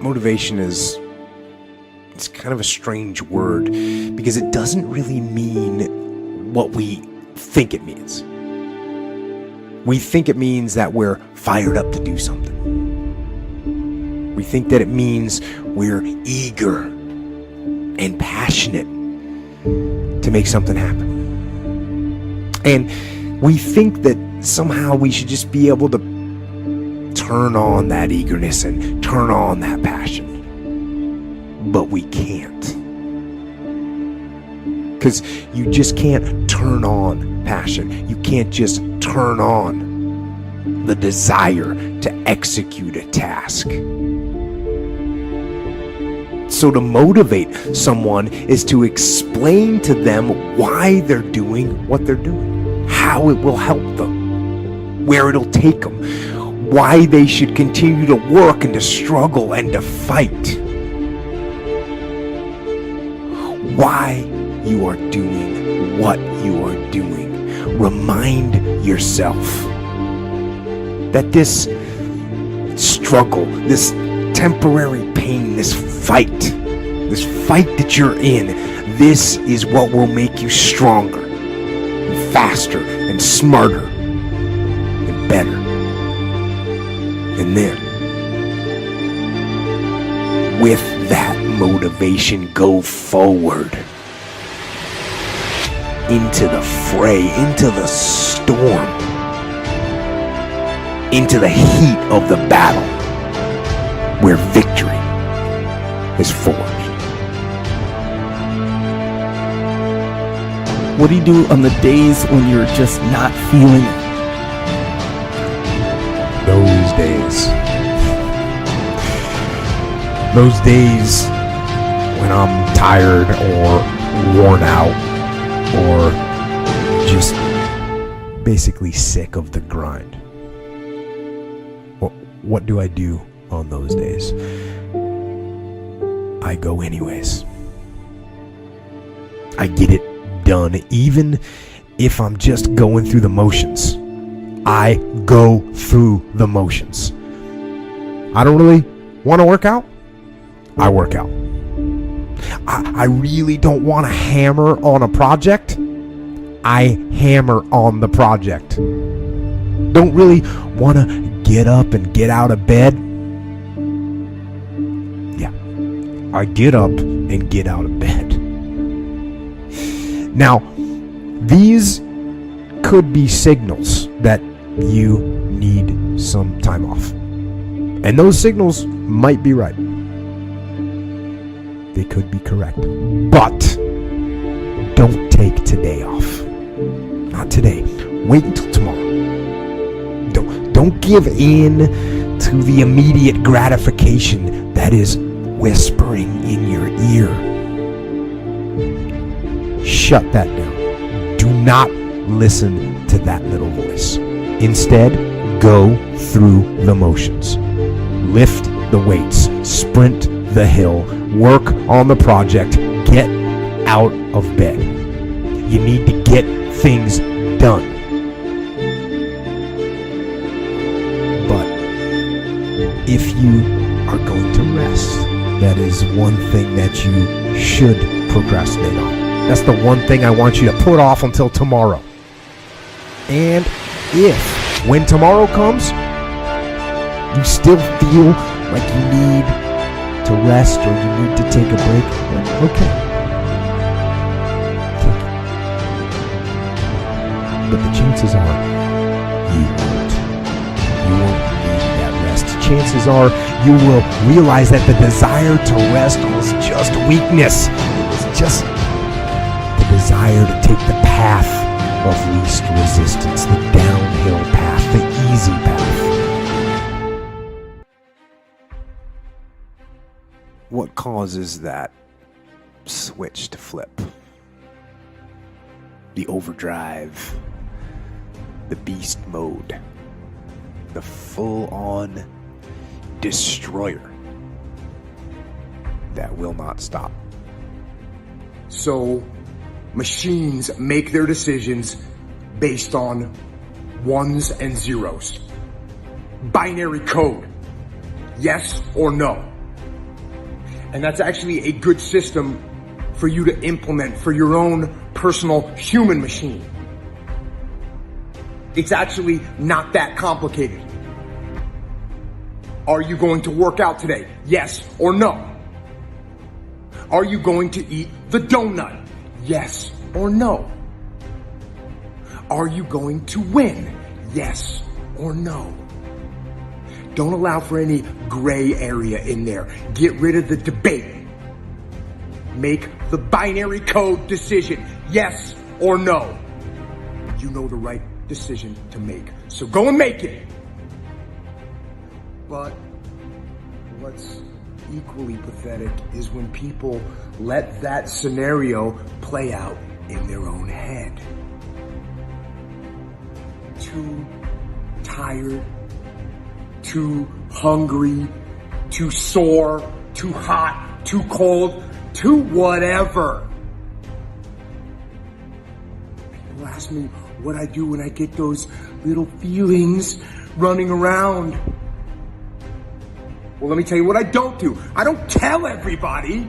motivation it's kind of a strange word because it doesn't really mean what we think it means. We think it means that we're fired up to do something. We think that it means we're eager and passionate to make something happen. And we think that somehow we should just be able to turn on that eagerness and turn on that passion. But we can't. Because you just can't turn on passion. You can't just turn on the desire to execute a task. So to motivate someone is to explain to them why they're doing what they're doing, how it will help them, where it'll take them, why they should continue to work and to struggle and to fight, why you are doing what you are doing. Remind yourself that this struggle, this temporary pain, this fight that you're in, this is what will make you stronger and faster and smarter and better. And then, with that motivation, go forward into the fray, into the storm, into the heat of the battle where victory is forged. What do you do on the days when you're just not feeling it? Those days when I'm tired or worn out or just basically sick of the grind. What do I do on those days? I go anyways. I get it done, even if I'm just going through the motions. I go through the motions. I don't really want to work out. I work out. I really don't want to hammer on a project. I hammer on the project. Don't really want to get up and get out of bed. Yeah, I get up and get out of bed. Now, these could be signals that you need some time off. And those signals might be right. They could be correct. But don't take today off. Not today. Wait until tomorrow. Don't give in to the immediate gratification that is whispering in your ear. Shut that down. Do not listen to that little voice. Instead, go through the motions. Lift the weights. Sprint the hill. Work on the project. Get out of bed. You need to get things done. But if you are going to rest, that is one thing that you should procrastinate on. That's the one thing I want you to put off until tomorrow. And if, when tomorrow comes, you still feel like you need to rest or you need to take a break, well, okay. But the chances are you won't. You won't need that rest. Chances are you will realize that the desire to rest was just weakness. It was just the desire to take the path of least resistance, the downhill path, the easy path. What causes that switch to flip? The overdrive, the beast mode, the full-on destroyer that will not stop. So, machines make their decisions based on ones and zeros. Binary code. Yes or no. And that's actually a good system for you to implement for your own personal human machine. It's actually not that complicated. Are you going to work out today? Yes or no? Are you going to eat the donut? Yes or no? Are you going to win? Yes or no? Don't allow for any gray area in there. Get rid of the debate. Make the binary code decision. Yes or no. You know the right decision to make. So go and make it. But what's equally pathetic is when people let that scenario play out in their own head. Too tired, too hungry, too sore, too hot, too cold, too whatever. People ask me what I do when I get those little feelings running around. Well, let me tell you what I don't do. I don't tell everybody.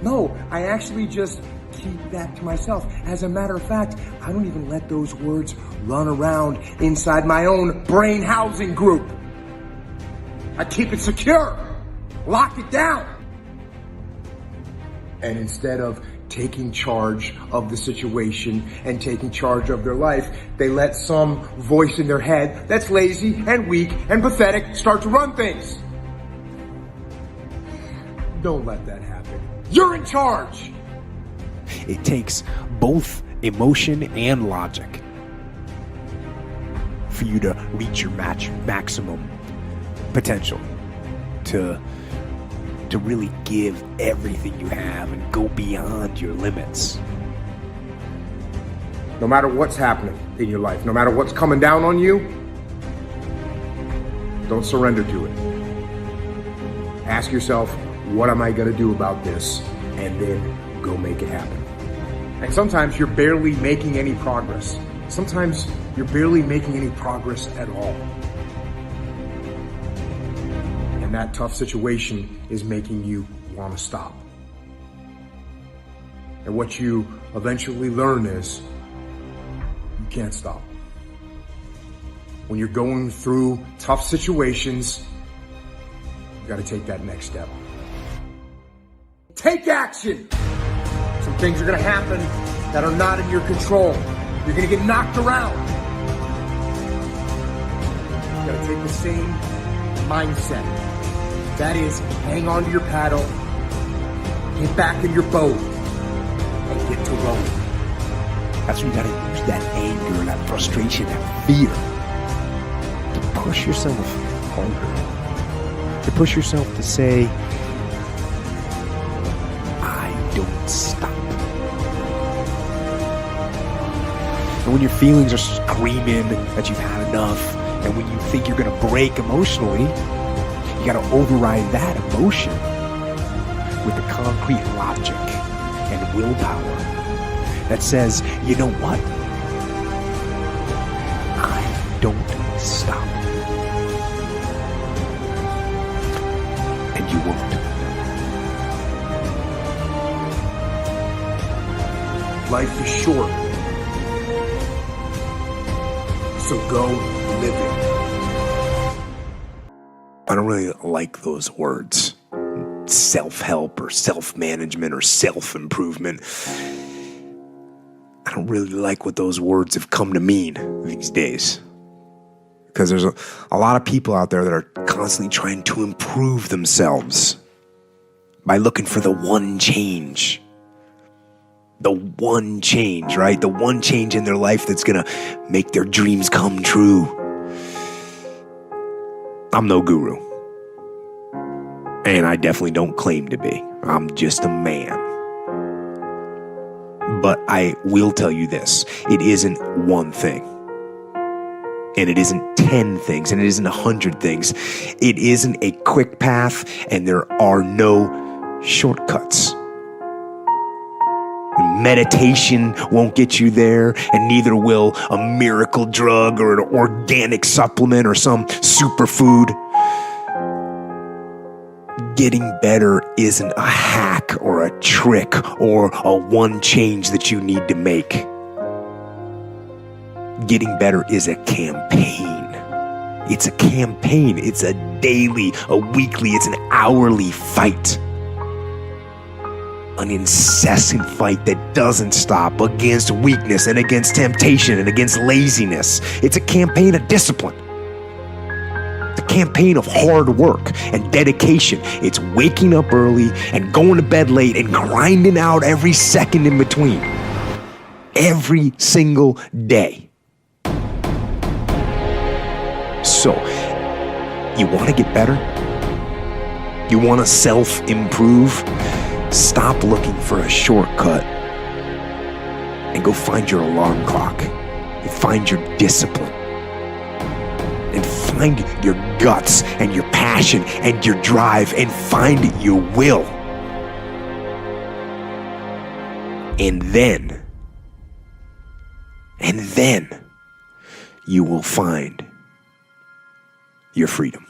No, I actually just keep that to myself. As a matter of fact, I don't even let those words run around inside my own brain housing group. I keep it secure. Lock it down. And instead of taking charge of the situation and taking charge of their life, they let some voice in their head that's lazy and weak and pathetic start to run things. Don't let that happen. You're in charge. It takes both emotion and logic for you to reach your maximum potential, to really give everything you have and go beyond your limits. No matter what's happening in your life, no matter what's coming down on you, don't surrender to it. Ask yourself, what am I going to do about this? And then go make it happen. And sometimes you're barely making any progress. Sometimes you're barely making any progress at all. And that tough situation is making you want to stop. And what you eventually learn is you can't stop. When you're going through tough situations, you got to take that next step. Take action! Some things are going to happen that are not in your control. You're going to get knocked around. You got to take the same mindset. That is, hang on to your paddle, get back in your boat, and get to rowing. That's when you gotta use that anger, that frustration, that fear to push yourself harder. To push yourself to say, I don't stop. And when your feelings are screaming that you've had enough, and when you think you're gonna break emotionally, you got to override that emotion with the concrete logic and willpower that says, you know what? I don't stop. And you won't. Life is short. So go live it. I don't really like those words. Self-help or self-management or self-improvement. I don't really like what those words have come to mean these days. Because there's a lot of people out there that are constantly trying to improve themselves by looking for the one change. The one change, right? The one change in their life that's going to make their dreams come true. I'm no guru. And I definitely don't claim to be. I'm just a man. But I will tell you this. It isn't one thing. And it isn't 10 things. And it isn't 100 things. It isn't a quick path. And there are no shortcuts. Meditation won't get you there, and neither will a miracle drug or an organic supplement or some superfood. Getting better isn't a hack or a trick or a one change that you need to make. Getting better is a campaign. It's a campaign. It's a daily, a weekly, it's an hourly fight. An incessant fight that doesn't stop against weakness and against temptation and against laziness. It's a campaign of discipline. It's a campaign of hard work and dedication. It's waking up early and going to bed late and grinding out every second in between. Every single day. So, you want to get better? You want to self-improve? Stop looking for a shortcut and go find your alarm clock and find your discipline and find your guts and your passion and your drive and find your will. And then you will find your freedom.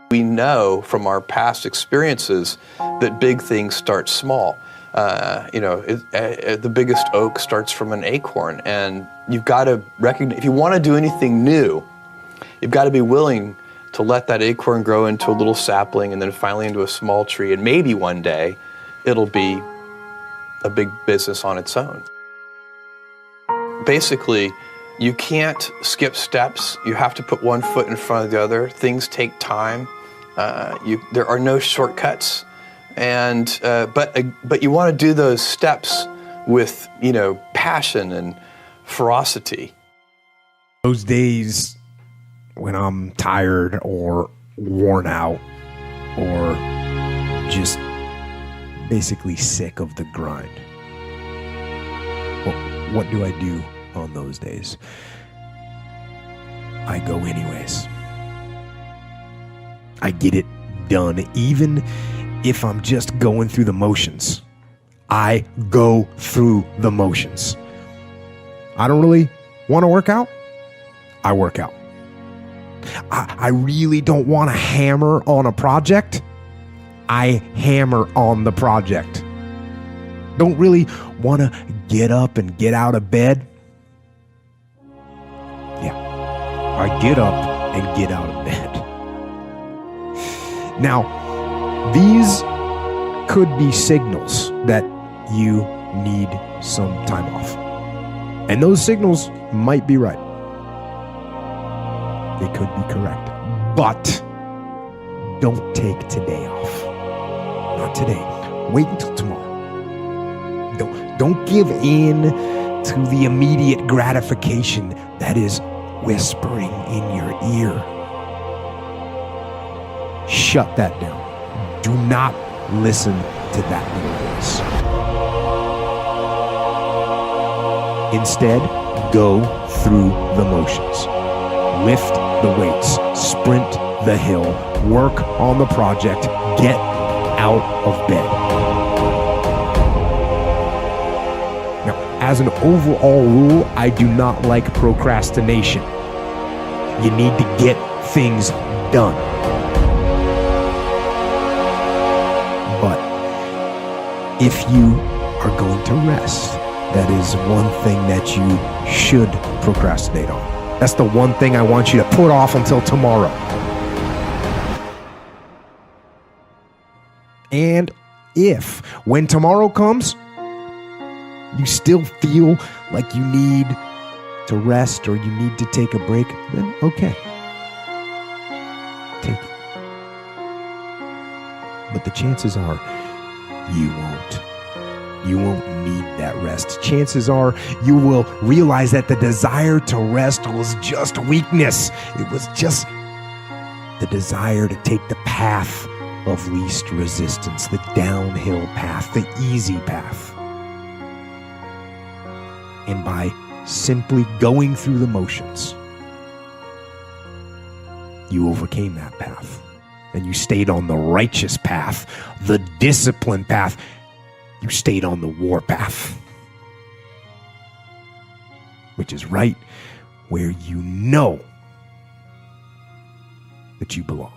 We know from our past experiences that big things start small. The biggest oak starts from an acorn, and you've got to recognize, if you want to do anything new, you've got to be willing to let that acorn grow into a little sapling and then finally into a small tree, and maybe one day it'll be a big business on its own. Basically, you can't skip steps. You have to put one foot in front of the other. Things take time. There are no shortcuts, but you want to do those steps with passion and ferocity. Those days when I'm tired or worn out or just basically sick of the grind. Well, what do I do on those days? I go anyways. I get it done, even if I'm just going through the motions. I go through the motions. I don't really want to work out. I work out. I really don't want to hammer on a project. I hammer on the project. Don't really want to get up and get out of bed. Yeah, I get up and get out of bed. Now, these could be signals that you need some time off. And those signals might be right. They could be correct. But don't take today off. Not today. Wait until tomorrow. Don't give in to the immediate gratification that is whispering in your ear. Shut that down. Do not listen to that little voice. Instead, go through the motions. Lift the weights, sprint the hill, work on the project, get out of bed. Now, as an overall rule, I do not like procrastination. You need to get things done. But if you are going to rest, that is one thing that you should procrastinate on. That's the one thing I want you to put off until tomorrow. And if, when tomorrow comes, you still feel like you need to rest or you need to take a break, then okay. Take it. But the chances are you won't. You won't need that rest. Chances are you will realize that the desire to rest was just weakness. It was just the desire to take the path of least resistance, the downhill path, the easy path. And by simply going through the motions, you overcame that path. And you stayed on the righteous path, the disciplined path. You stayed on the war path, which is right where you know that you belong.